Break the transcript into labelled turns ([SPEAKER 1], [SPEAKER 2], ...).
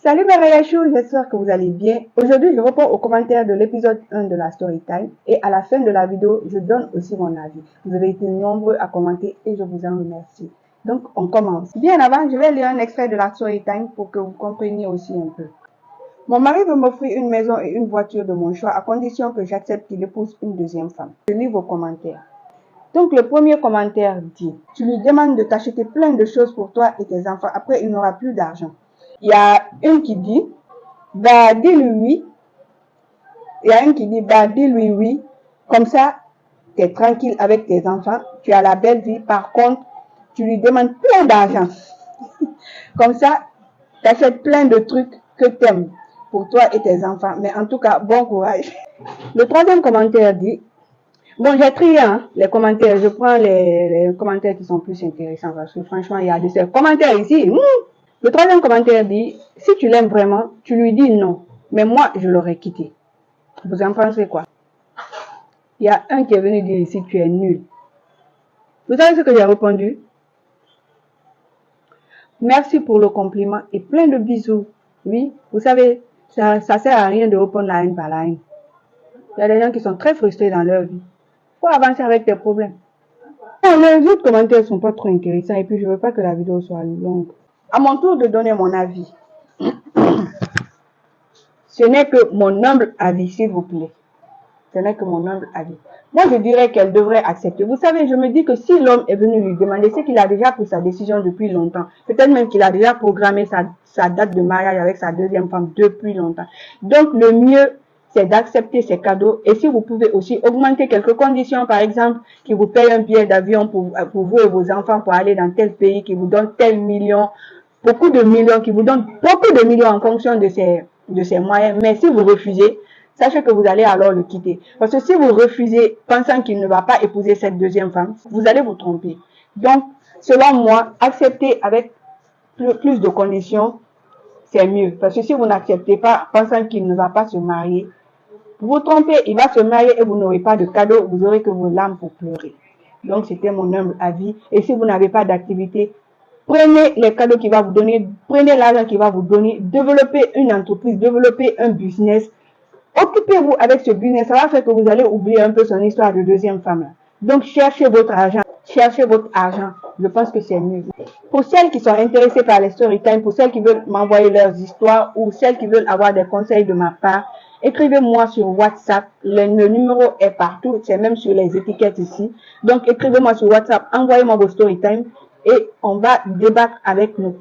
[SPEAKER 1] Salut mes Rayachou, j'espère que vous allez bien. Aujourd'hui, je réponds aux commentaires de l'épisode 1 de la Storytime et à la fin de la vidéo, je donne aussi mon avis. Vous avez été nombreux à commenter et je vous en remercie. Donc, on commence. Bien avant, je vais lire un extrait de la Storytime pour que vous compreniez aussi un peu. Mon mari veut m'offrir une maison et une voiture de mon choix à condition que j'accepte qu'il épouse une deuxième femme. Je lis vos commentaires. Donc, le premier commentaire dit, tu lui demandes de t'acheter plein de choses pour toi et tes enfants. Après, il n'aura plus d'argent. Il y a une qui dit, bah, dis-lui oui. Il y a une qui dit, bah, dis-lui oui. Comme ça, tu es tranquille avec tes enfants. Tu as la belle vie. Par contre, tu lui demandes plein d'argent. Comme ça, tu achètes plein de trucs que tu aimes pour toi et tes enfants. Mais en tout cas, bon courage. Le troisième commentaire dit, bon, j'ai trié les commentaires. Je prends les commentaires qui sont plus intéressants parce que franchement, il y a de ces commentaires ici. Le troisième commentaire dit, si tu l'aimes vraiment, tu lui dis non. Mais moi, je l'aurais quitté. Vous en pensez quoi? Il y a un qui est venu dire ici, tu es nul. Vous savez ce que j'ai répondu? Merci pour le compliment et plein de bisous. Oui, vous savez, ça sert à rien de répondre la haine par la haine. Il y a des gens qui sont très frustrés dans leur vie. Faut avancer avec tes problèmes. Les autres commentaires ne sont pas trop intéressants et puis je ne veux pas que la vidéo soit longue. À mon tour de donner mon avis. Ce n'est que mon humble avis, s'il vous plaît. Ce n'est que mon humble avis. Moi, je dirais qu'elle devrait accepter. Vous savez, je me dis que si l'homme est venu lui demander, c'est qu'il a déjà pris sa décision depuis longtemps. Peut-être même qu'il a déjà programmé sa date de mariage avec sa deuxième femme depuis longtemps. Donc, le mieux, c'est d'accepter ces cadeaux. Et si vous pouvez aussi augmenter quelques conditions, par exemple, qui vous paye un billet d'avion pour vous et vos enfants pour aller dans tel pays, qui vous donne tel million, beaucoup de millions, qui vous donne beaucoup de millions en fonction de ses moyens. Mais si vous refusez, sachez que vous allez alors le quitter. Parce que si vous refusez, pensant qu'il ne va pas épouser cette deuxième femme, vous allez vous tromper. Donc, selon moi, accepter avec plus de conditions, c'est mieux. Parce que si vous n'acceptez pas, pensant qu'il ne va pas se marier, vous vous trompez, il va se marier et vous n'aurez pas de cadeau, vous aurez que vos larmes pour pleurer. Donc, c'était mon humble avis. Et si vous n'avez pas d'activité, prenez les cadeaux qu'il va vous donner, prenez l'argent qu'il va vous donner, développez une entreprise, développez un business. Occupez-vous avec ce business, ça va faire que vous allez oublier un peu son histoire de deuxième femme. Donc, cherchez votre argent. Cherchez votre argent. Je pense que c'est mieux. Pour celles qui sont intéressées par les storytime, pour celles qui veulent m'envoyer leurs histoires ou celles qui veulent avoir des conseils de ma part, écrivez-moi sur WhatsApp. Le numéro est partout. C'est même sur les étiquettes ici. Donc, écrivez-moi sur WhatsApp. Envoyez-moi vos storytime et on va débattre avec nous.